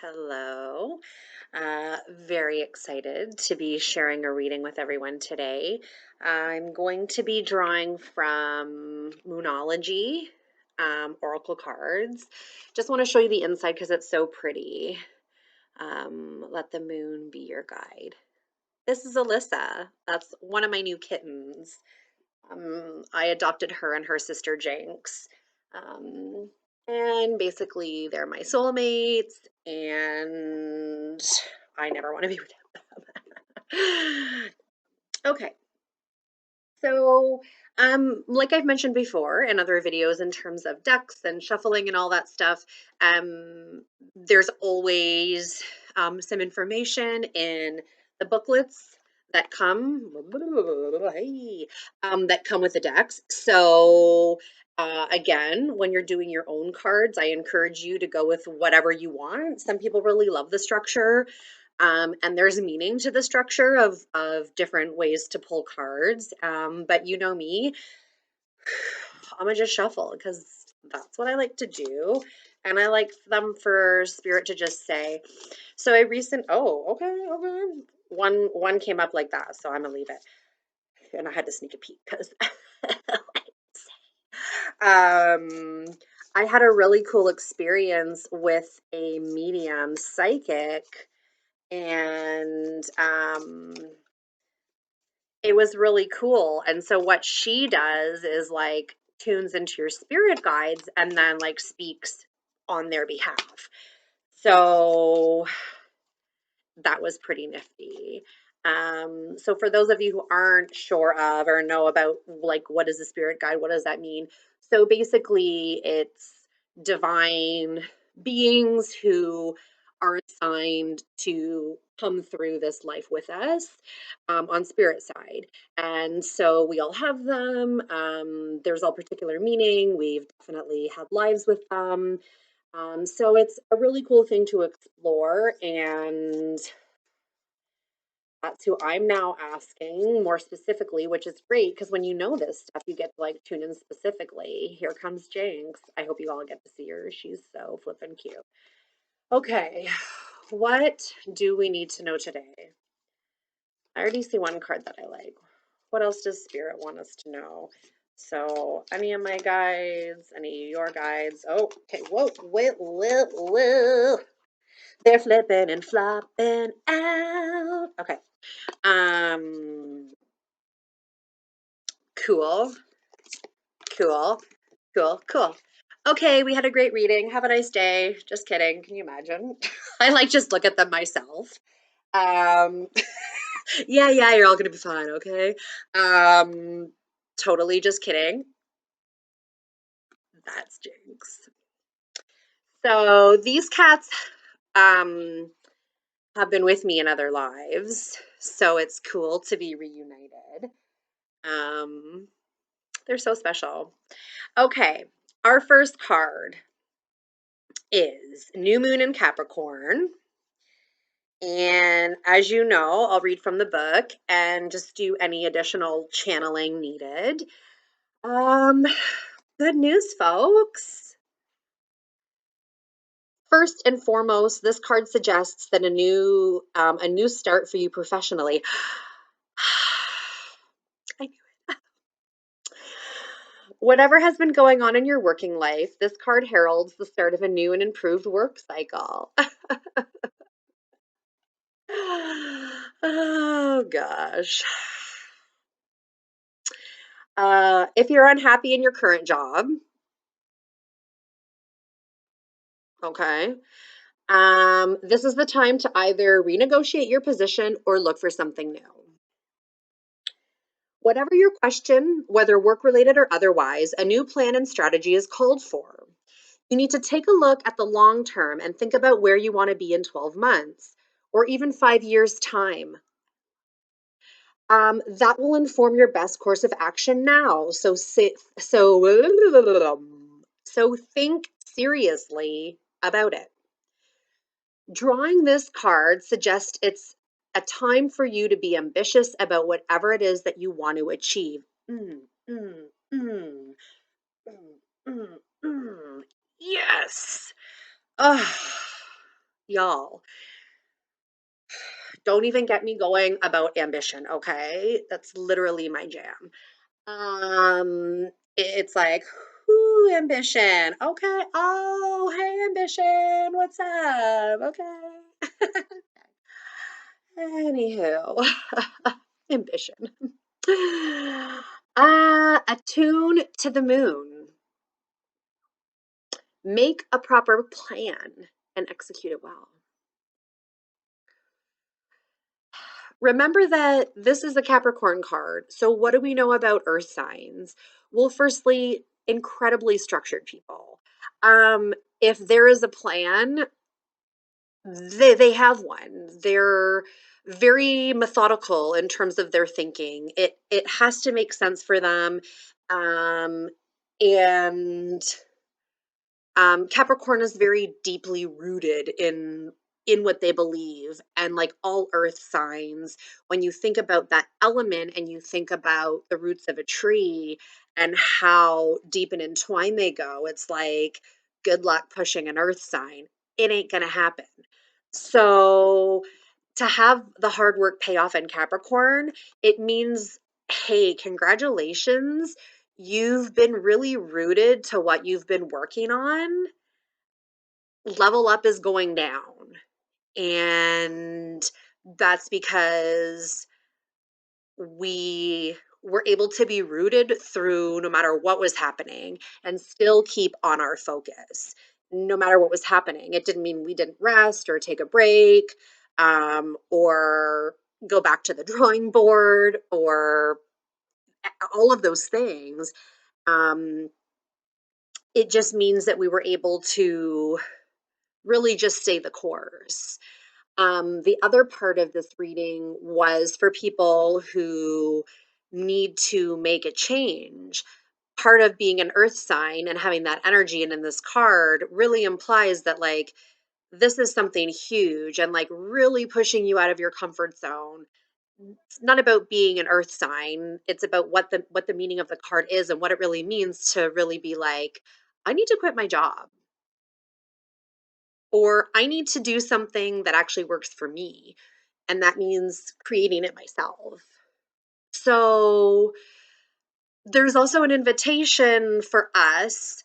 Hello. Very excited to be sharing a reading with everyone today. I'm going to be drawing from Moonology, Oracle cards. Just want to show you the inside because it's so pretty. Let the moon be your guide. This is Alyssa. That's one of my new kittens. I adopted her and her sister Jinx. Um, and basically, they're my soulmates, and I never want to be without them. Okay, so like I've mentioned before in other videos, in terms of decks and shuffling and all that stuff, there's always some information in the booklets that come that come with the decks. So again, when you're doing your own cards, I encourage you to go with whatever you want. Some people really love the structure. And there's meaning to the structure of different ways to pull cards. But you know me, I'm gonna just shuffle because that's what I like to do. And I like them for spirit to just say. So okay. One came up like that, so I'm gonna leave it. And I had to sneak a peek because um I had a really cool experience with a medium psychic, and it was really cool. And so what she does is like tunes into your spirit guides and then like speaks on their behalf. So that was pretty nifty. So for those of you who aren't sure of or know about like what is a spirit guide, what does that mean? So basically it's divine beings who are assigned to come through this life with us, on spirit side. And so we all have them. There's all particular meaning. We've definitely had lives with them. So it's a really cool thing to explore, and that's who I'm now asking more specifically, which is great because when you know this stuff, you get to like tune in specifically. Here comes Jinx. I hope you all get to see her. She's so flippin' cute. Okay, what do we need to know today? I already see one card that I like. What else does Spirit want us to know? So, any of my guides, any of your guides? Oh, okay. Whoa. They're flipping and flopping out. Okay. Um, cool, cool, cool. Okay, we had a great reading. Have a nice day. Just kidding. Can you imagine? I like just look at them myself. Um, yeah, you're all gonna be fine, okay? Um, totally just kidding. That's Jinx. So these cats um have been with me in other lives, so it's cool to be reunited. Um, they're so special. Okay, our first card is New Moon in Capricorn. And as you know, I'll read from the book and just do any additional channeling needed. Um, Good news, folks. First and foremost, this card suggests that a new start for you professionally. I Whatever has been going on in your working life, this card heralds the start of a new and improved work cycle. Oh gosh. If you're unhappy in your current job, okay, this is the time to either renegotiate your position or look for something new. Whatever your question, whether work related or otherwise, a new plan and strategy is called for. You need to take a look at the long term and think about where you want to be in 12 months or even 5 years' time. That will inform your best course of action now. So think seriously about it. Drawing this card suggests it's a time for you to be ambitious about whatever it is that you want to achieve. Mm, mm, mm, mm, mm, mm. Yes. Ah, y'all, don't even get me going about ambition, okay? That's literally my jam. It's like, whoo, ambition. Okay. Oh, hey, ambition. What's up? Okay. Anywho, ambition. Attune to the moon. Make a proper plan and execute it well. Remember that this is the Capricorn card. So, what do we know about earth signs? Well, firstly, incredibly structured people. If there is a plan, they have one. They're very methodical in terms of their thinking. It has to make sense for them. Um, and Capricorn is very deeply rooted in what they believe, and like all earth signs, when you think about that element and you think about the roots of a tree and how deep and entwined they go, it's like good luck pushing an earth sign. It ain't gonna happen. So to have the hard work pay off in Capricorn, it means, hey, congratulations, you've been really rooted to what you've been working on. Level up is going down. And that's because we were able to be rooted through no matter what was happening and still keep on our focus no matter what was happening. It didn't mean we didn't rest or take a break, or go back to the drawing board or all of those things. Um, it just means that we were able to really just stay the course. The other part of this reading was for people who need to make a change. Part of being an earth sign and having that energy and in this card really implies that like this is something huge and like really pushing you out of your comfort zone. It's not about being an earth sign. It's about what the meaning of the card is and what it really means to really be like, I need to quit my job, or I need to do something that actually works for me. And that means creating it myself. So there's also an invitation for us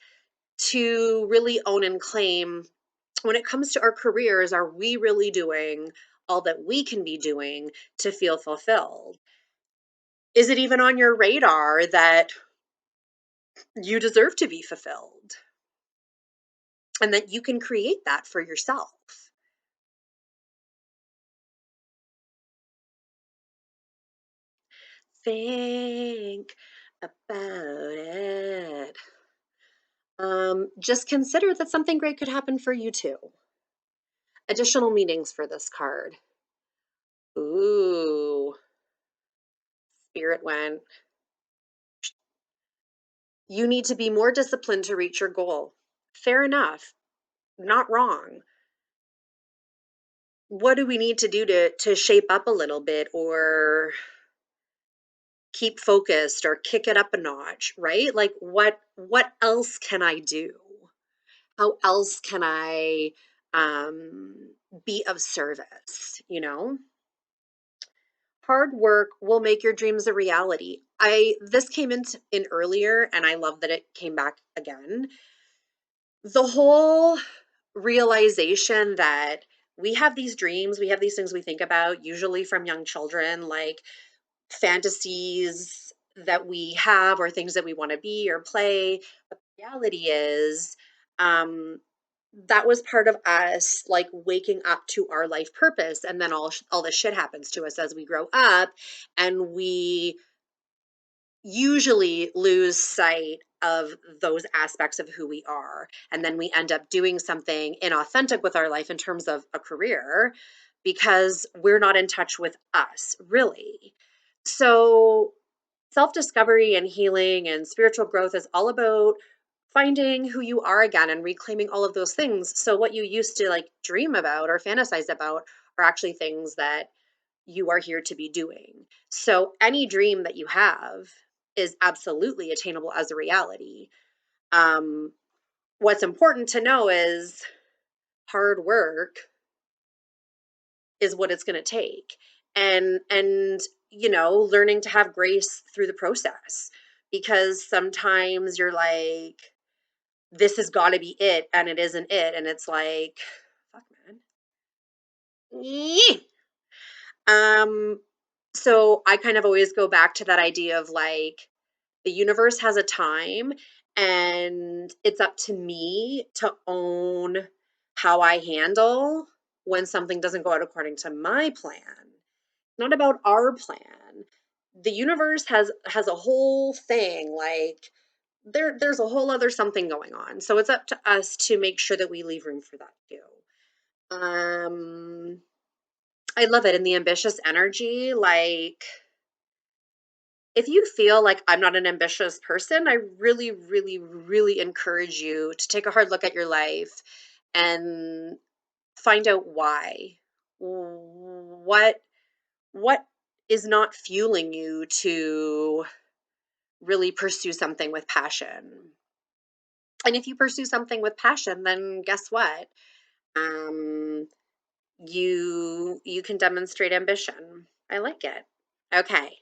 to really own and claim, when it comes to our careers, are we really doing all that we can be doing to feel fulfilled? Is it even on your radar that you deserve to be fulfilled and that you can create that for yourself? Think about it. Just consider that something great could happen for you too. Additional meanings for this card. Ooh, Spirit went, you need to be more disciplined to reach your goal. Fair enough. Not wrong. What do we need to do to shape up a little bit or keep focused or kick it up a notch, right? Like what else can I do? How else can I be of service, you know? Hard work will make your dreams a reality. This came in earlier and I love that it came back again. The whole realization that we have these dreams, we have these things we think about, usually from young children, like fantasies that we have or things that we want to be or play. But the reality is, um, that was part of us like waking up to our life purpose, and then all this shit happens to us as we grow up, and we usually lose sight of those aspects of who we are. And then we end up doing something inauthentic with our life in terms of a career because we're not in touch with us, really. So, self discovery and healing and spiritual growth is all about finding who you are again and reclaiming all of those things. So, what you used to like dream about or fantasize about are actually things that you are here to be doing. So any dream that you have is absolutely attainable as a reality. Um, what's important to know is hard work is what it's going to take. And you know, learning to have grace through the process, because sometimes you're like, this has got to be it, and it isn't it, and it's like, fuck, man. Nyeh. Um, so I kind of always go back to that idea of like, the universe has a time, and it's up to me to own how I handle when something doesn't go out according to my plan. Not about our plan. The universe has a whole thing, like there's a whole other something going on. So it's up to us to make sure that we leave room for that too. Um I love it. In the ambitious energy, like if you feel like I'm not an ambitious person, I really, really, really encourage you to take a hard look at your life and find out why. What is not fueling you to really pursue something with passion? And if you pursue something with passion, then guess what? Um, you can demonstrate ambition. I like it. Okay.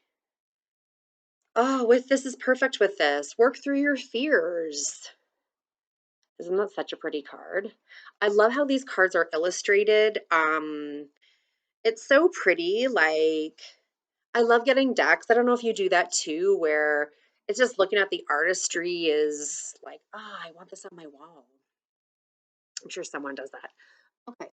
Oh, with this is perfect with this. Work through your fears. Isn't that such a pretty card? I love how these cards are illustrated. It's so pretty. Like, I love getting decks. I don't know if you do that too, where it's just looking at the artistry is like, ah, I want this on my wall. I'm sure someone does that. Okay.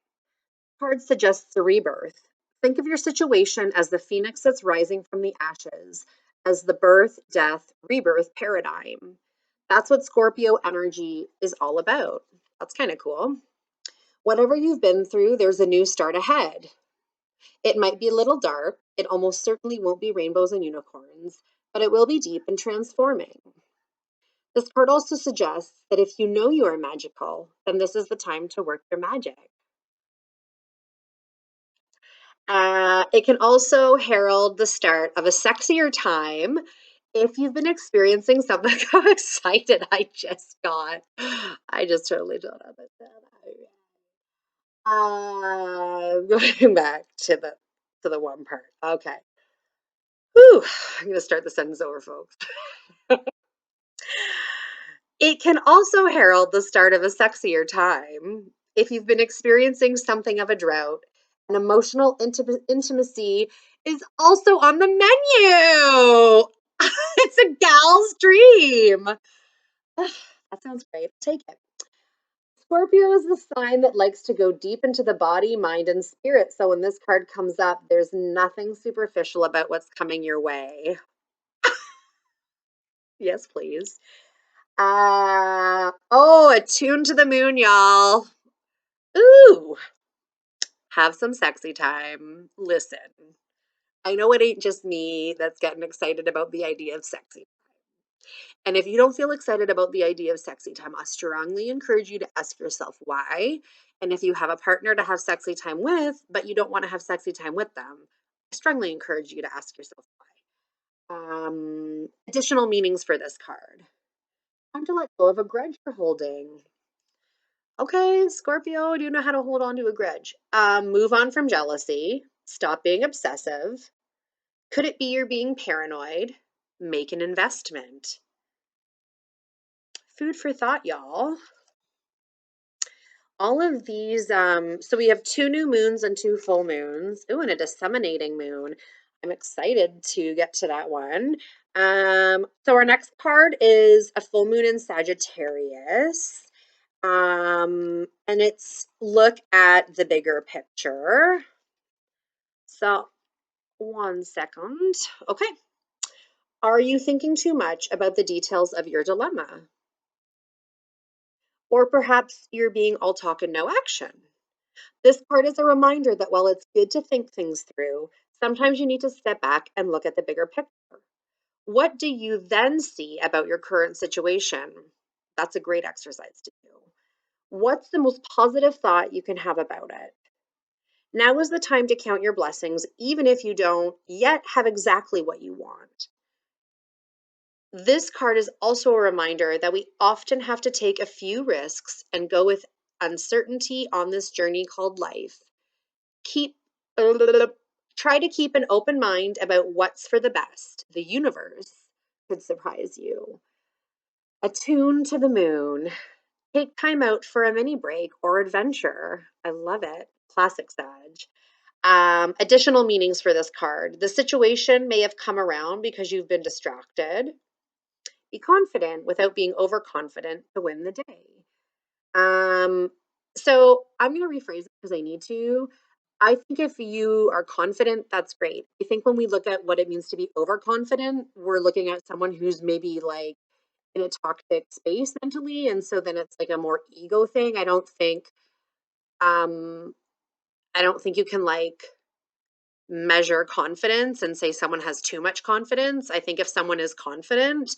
Card suggests a rebirth. Think of your situation as the phoenix that's rising from the ashes, as the birth, death, rebirth paradigm. That's what Scorpio energy is all about. That's kind of cool. Whatever you've been through, there's a new start ahead. It might be a little dark. It almost certainly won't be rainbows and unicorns, but it will be deep and transforming. This card also suggests that if you know you are magical, then this is the time to work your magic. It can also herald the start of a sexier time if you've been experiencing something. How excited I just got. I just totally don't understand. Going back to the one part. Okay. Whew, I'm gonna start the sentence over, folks. It can also herald the start of a sexier time if you've been experiencing something of a drought. An emotional intimacy is also on the menu. It's a gal's dream. That sounds great. Take it. Scorpio is the sign that likes to go deep into the body, mind, and spirit. So when this card comes up, there's nothing superficial about what's coming your way. Yes, please. Oh, attuned to the moon, y'all. Ooh, have some sexy time. Listen, I know it ain't just me that's getting excited about the idea of sexy. And if you don't feel excited about the idea of sexy time, I strongly encourage you to ask yourself why. And if you have a partner to have sexy time with, but you don't want to have sexy time with them, I strongly encourage you to ask yourself why. Additional meanings for this card. Time to let go of a grudge you're holding. Okay, Scorpio, do you know how to hold on to a grudge? Move on from jealousy. Stop being obsessive. Could it be you're being paranoid? Make an investment. Food for thought, y'all. All of these, so we have 2 new moons and 2 full moons. Ooh, and a disseminating moon. I'm excited to get to that one. So our next card is a full moon in Sagittarius. And it's look at the bigger picture. So, one second. Okay. Are you thinking too much about the details of your dilemma? Or perhaps you're being all talk and no action? This card is a reminder that while it's good to think things through, sometimes you need to step back and look at the bigger picture. What do you then see about your current situation? That's a great exercise to do. What's the most positive thought you can have about it? Now is the time to count your blessings, even if you don't yet have exactly what you want. This card is also a reminder that we often have to take a few risks and go with uncertainty on this journey called life. Keep Try to keep an open mind about what's for the best. The universe could surprise you. Attune to the moon. Take time out for a mini break or adventure. I love it. Classic Sag. Additional meanings for this card. The situation may have come around because you've been distracted. Be confident without being overconfident to win the day. Um, so I'm going to rephrase it because I need to. I think if you are confident, that's great. I think when we look at what it means to be overconfident, we're looking at someone who's maybe like in a toxic space mentally. And so then it's like a more ego thing. Um, I don't think you can like measure confidence and say someone has too much confidence. I think if someone is confident,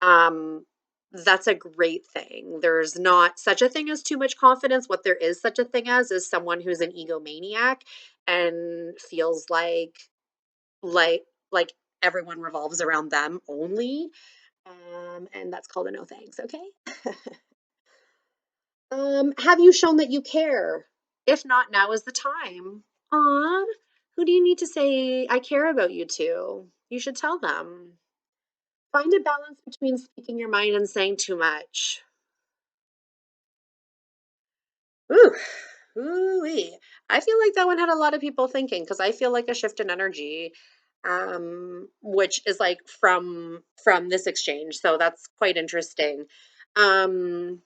um, that's a great thing. There's not such a thing as too much confidence. What there is such a thing as is someone who's an egomaniac and feels like like everyone revolves around them only. And that's called a no thanks, okay? Have you shown that you care? If not, now is the time. Aw, who do you need to say I care about you to? You should tell them. Find a balance between speaking your mind and saying too much. Ooh, ooh-wee. I feel like that one had a lot of people thinking because I feel like a shift in energy, which is like from this exchange. So that's quite interesting. Um,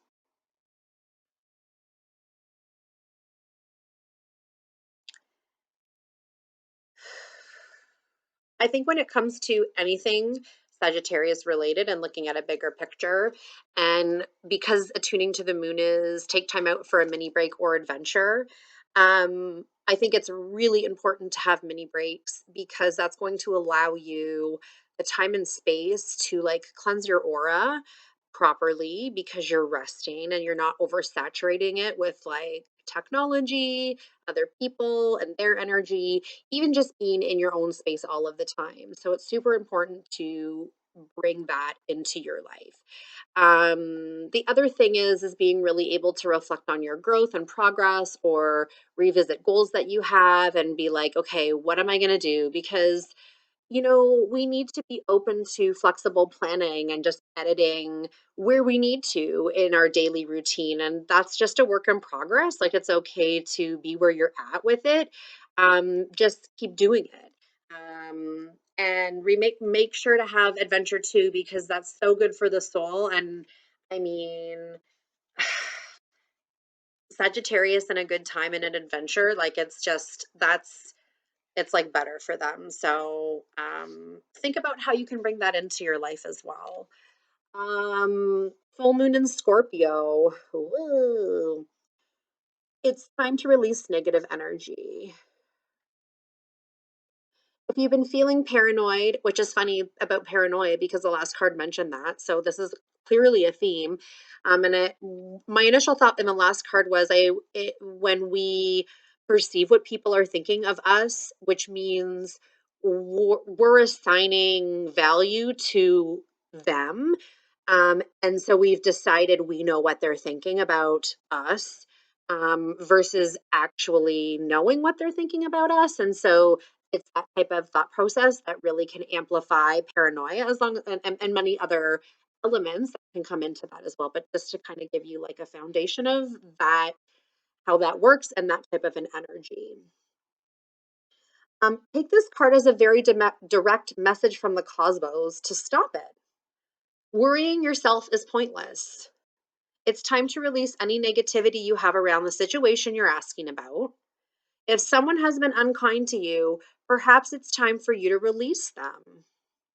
I think when it comes to anything Sagittarius related and looking at a bigger picture, and because attuning to the moon is take time out for a mini break or adventure, I think it's really important to have mini breaks because that's going to allow you the time and space to like cleanse your aura properly because you're resting and you're not oversaturating it with like technology, other people, and their energy, even just being in your own space all of the time. So it's super important to bring that into your life. The other thing is being really able to reflect on your growth and progress or revisit goals that you have and be like, okay, what am I going to do? Because we need to be open to flexible planning and just editing where we need to in our daily routine. And that's just a work in progress. Like it's okay to be where you're at with it. Just keep doing it. And make sure to have adventure too, because that's so good for the soul. And I mean, Sagittarius and a good time and an adventure, like it's like better for them. So think about how you can bring that into your life as well. Full moon in Scorpio. Ooh. It's time to release negative energy. If you've been feeling paranoid, which is funny about paranoia because the last card mentioned that, so this is clearly a theme. My initial thought in the last card was when we perceive what people are thinking of us, which means we're assigning value to them. And so we've decided we know what they're thinking about us, versus actually knowing what they're thinking about us. And so it's that type of thought process that really can amplify paranoia as long and many other elements that can come into that as well. But just to kind of give you like a foundation of that, how that works and that type of an energy. Take this card as a very direct message from the cosmos to stop it. Worrying yourself is pointless. It's time to release any negativity you have around the situation you're asking about. If someone has been unkind to you, perhaps it's time for you to release them.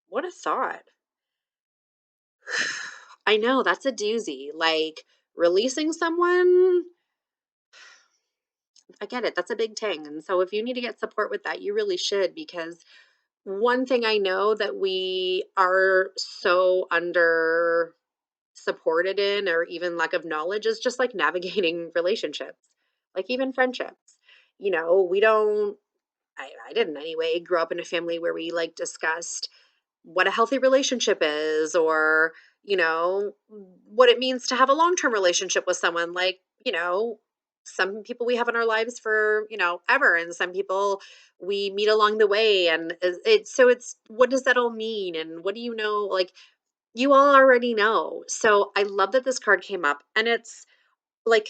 What a thought. I know, that's a doozy. Like, releasing someone, I get it, that's a big thing. And so, if you need to get support with that, you really should. Because one thing I know that we are so under supported in, or even lack of knowledge, is just like navigating relationships, like even friendships. We don't, I didn't anyway, grow up in a family where we like discussed what a healthy relationship is, or what it means to have a long-term relationship with someone. Like, some people we have in our lives for, ever, and some people we meet along the way. And it's what does that all mean? And what do you know? Like, you all already know. So I love that this card came up, and it's like,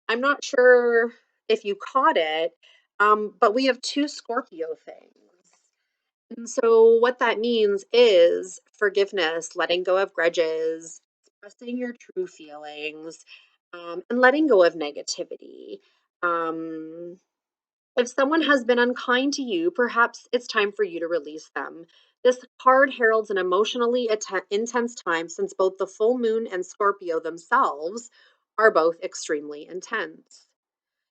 I'm not sure if you caught it, but we have two Scorpio things. And so what that means is forgiveness, letting go of grudges, expressing your true feelings, and letting go of negativity. Um, if someone has been unkind to you, perhaps it's time for you to release them. This card heralds an emotionally intense time, since both the full moon and Scorpio themselves are both extremely intense.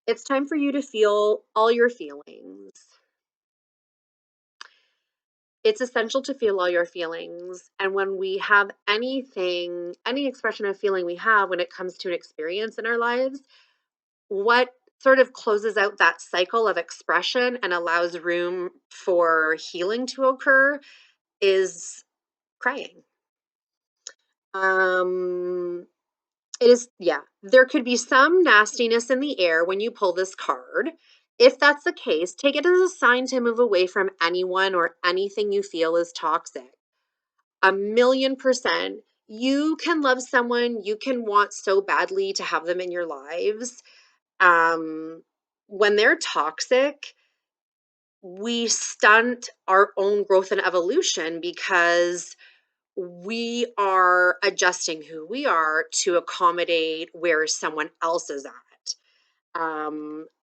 It's time for you to feel all your feelings. It's essential to feel all your feelings. And when we have anything, any expression of feeling we have when it comes to an experience in our lives, what sort of closes out that cycle of expression and allows room for healing to occur is crying. Um, it is, yeah, there could be some nastiness in the air when you pull this card. If that's the case, take it as a sign to move away from anyone or anything you feel is toxic. 1,000,000%. You can love someone, you can want so badly to have them in your lives. Um, when they're toxic, we stunt our own growth and evolution because we are adjusting who we are to accommodate where someone else is at.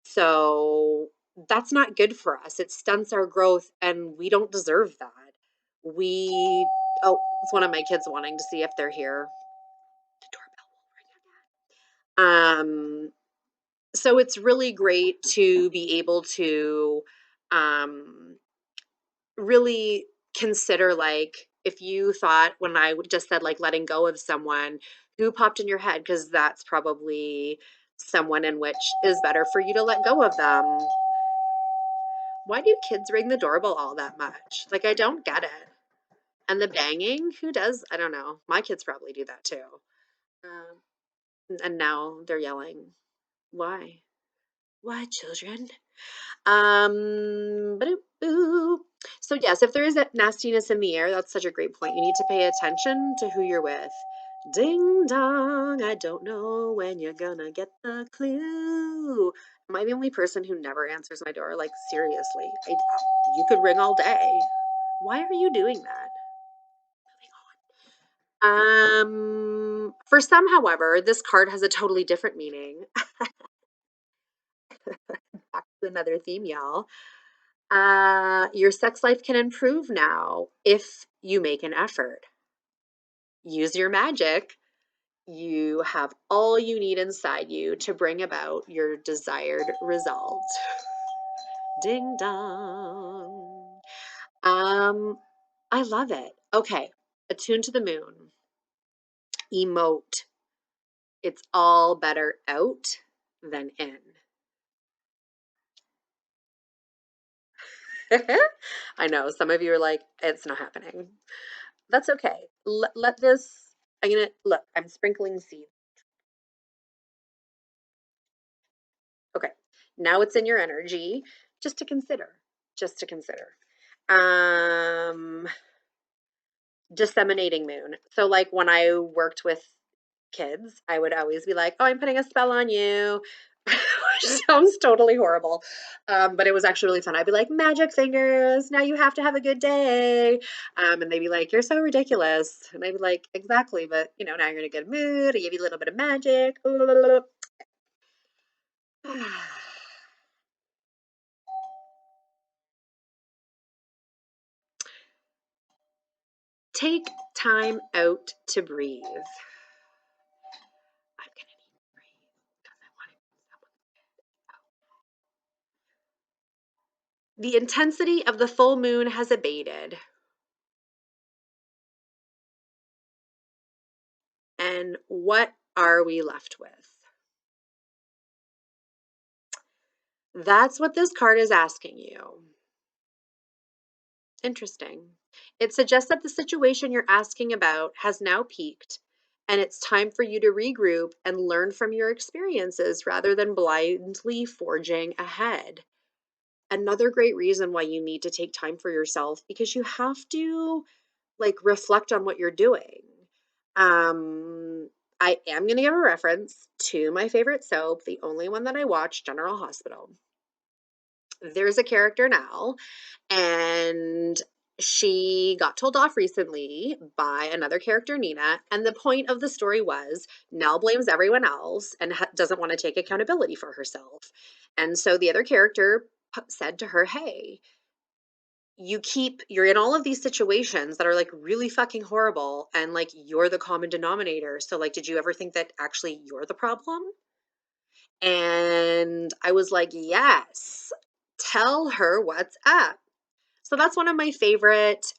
So that's not good for us. It stunts our growth, and we don't deserve that. We, oh, it's one of my kids wanting to see if they're here. The doorbell will ring again. So it's really great to be able to um, really consider, like, if you thought when I just said like letting go of someone, who popped in your head? Because that's probably someone in which is better for you to let go of them. Why do kids ring the doorbell all that much? Like, I don't get it. And the banging, who does? I don't know. My kids probably do that too. And now they're yelling. Why? Why, children? Ba-doop-boo. So yes, if there is that nastiness in the air, that's such a great point. You need to pay attention to who you're with. Ding dong, I don't know when you're gonna get the clue. Am I the only person who never answers my door? Like, seriously, you could ring all day. Why are you doing that? For some, however, this card has a totally different meaning. Back to another theme, y'all. Your sex life can improve now if you make an effort. Use your magic. You have all you need inside you to bring about your desired result. Ding dong. I love it. Okay, attune to the moon. Emote. It's all better out than in. I know some of you are like, it's not happening. That's okay. Let this, I'm gonna look, I'm sprinkling seeds. Okay. Now it's in your energy. Just to consider. Just to consider. Um, disseminating moon. So like when I worked with kids, I would always be like, "Oh, I'm putting a spell on you." Which sounds totally horrible. But it was actually really fun. I'd be like, "Magic fingers, now you have to have a good day." And they'd be like, "You're so ridiculous." And I'd be like, "Exactly, but now you're in a good mood. I give you a little bit of magic." Take time out to breathe. I'm gonna need to breathe because I want to. The intensity of the full moon has abated. And what are we left with? That's what this card is asking you. Interesting. It suggests that the situation you're asking about has now peaked, and it's time for you to regroup and learn from your experiences rather than blindly forging ahead. Another great reason why you need to take time for yourself, because you have to like reflect on what you're doing. Um, I am going to give a reference to my favorite soap, the only one that I watch, General Hospital. There's a character now, and she got told off recently by another character, Nina. And the point of the story was Nell blames everyone else and doesn't want to take accountability for herself. And so the other character said to her, "Hey, you're in all of these situations that are like really fucking horrible, and like you're the common denominator. So, like, did you ever think that actually you're the problem?" And I was like, yes, tell her what's up. So that's one of my favorite,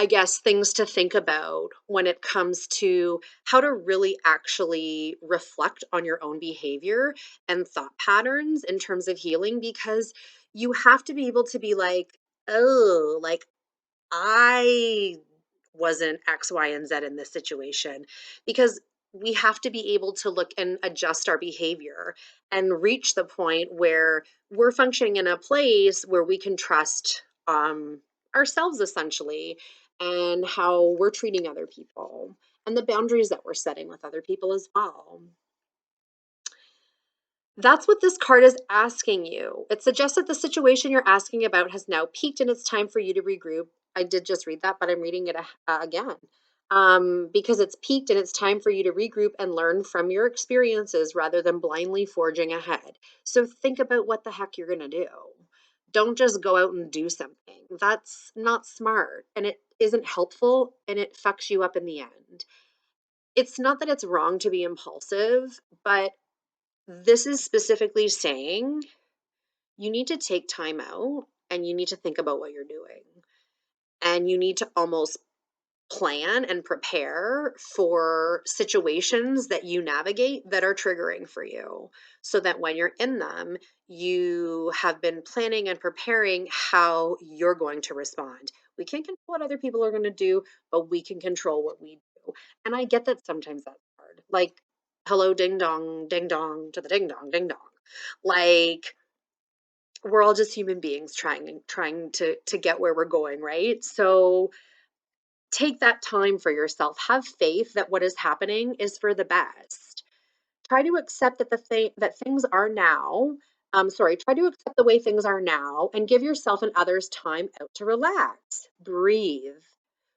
I guess, things to think about when it comes to how to really actually reflect on your own behavior and thought patterns in terms of healing, because you have to be able to be like, oh, like I wasn't X, Y, and Z in this situation, because we have to be able to look and adjust our behavior and reach the point where we're functioning in a place where we can trust ourselves essentially, and how we're treating other people and the boundaries that we're setting with other people as well. That's what this card is asking you. It suggests that the situation you're asking about has now peaked and it's time for you to regroup. I did just read that, but I'm reading it again. Because it's peaked and it's time for you to regroup and learn from your experiences rather than blindly forging ahead. So think about what the heck you're going to do. Don't just go out and do something. That's not smart, and it isn't helpful, and it fucks you up in the end. It's not that it's wrong to be impulsive, but this is specifically saying you need to take time out and you need to think about what you're doing. And you need to almost plan and prepare for situations that you navigate that are triggering for you, so that when you're in them, you have been planning and preparing how you're going to respond. We can't control what other people are going to do, but we can control what we do. And I get that sometimes that's hard. Like, hello, ding dong to the ding dong. Like, we're all just human beings trying to get where we're going, right? So take that time for yourself. Have faith that what is happening is for the best. Try to accept that things are now. Try to accept the way things are now and give yourself and others time out to relax. Breathe.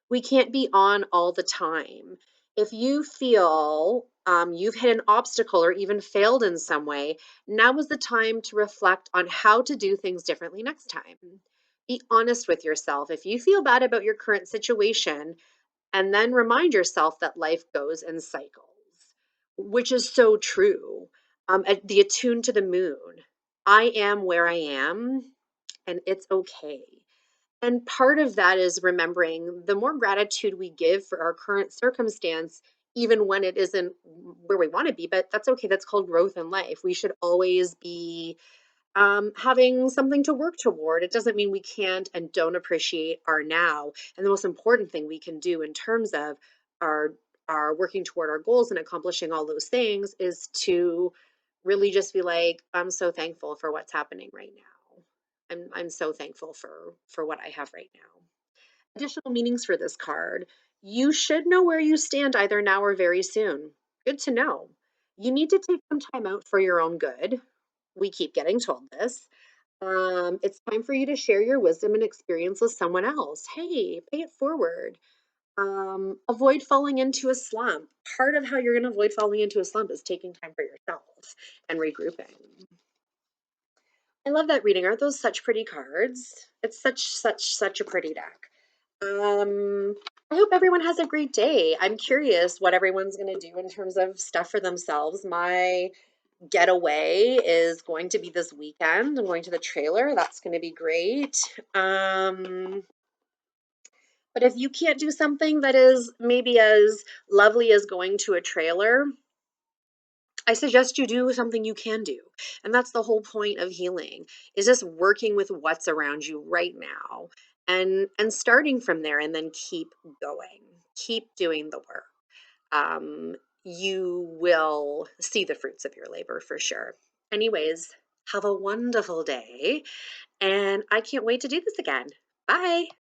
We can't be on all the time. If you feel you've hit an obstacle or even failed in some way, now is the time to reflect on how to do things differently next time. Be honest with yourself. If you feel bad about your current situation, and then remind yourself that life goes in cycles, which is so true. The attuned to the moon. I am where I am, and it's okay. And part of that is remembering the more gratitude we give for our current circumstance, even when it isn't where we want to be, but that's okay. That's called growth in life. We should always be having something to work toward. It doesn't mean we can't and don't appreciate our now. And the most important thing we can do in terms of our our working toward our goals and accomplishing all those things is to really just be like, I'm so thankful for what's happening right now. I'm so thankful for what I have right now. Additional meanings for this card. You should know where you stand either now or very soon. Good to know. You need to take some time out for your own good. We keep getting told this. It's time for you to share your wisdom and experience with someone else. Hey, pay it forward. Avoid falling into a slump. Part of how you're going to avoid falling into a slump is taking time for yourself and regrouping. I love that reading. Aren't those such pretty cards? It's such a pretty deck. Um, I hope everyone has a great day. I'm curious what everyone's going to do in terms of stuff for themselves. My getaway is going to be this weekend. I'm going to the trailer. That's going to be great. But if you can't do something that is maybe as lovely as going to a trailer, I suggest you do something you can do. And that's the whole point of healing, is just working with what's around you right now and starting from there and then keep going. Keep doing the work. Um, you will see the fruits of your labor for sure. Anyways, have a wonderful day, and I can't wait to do this again. Bye.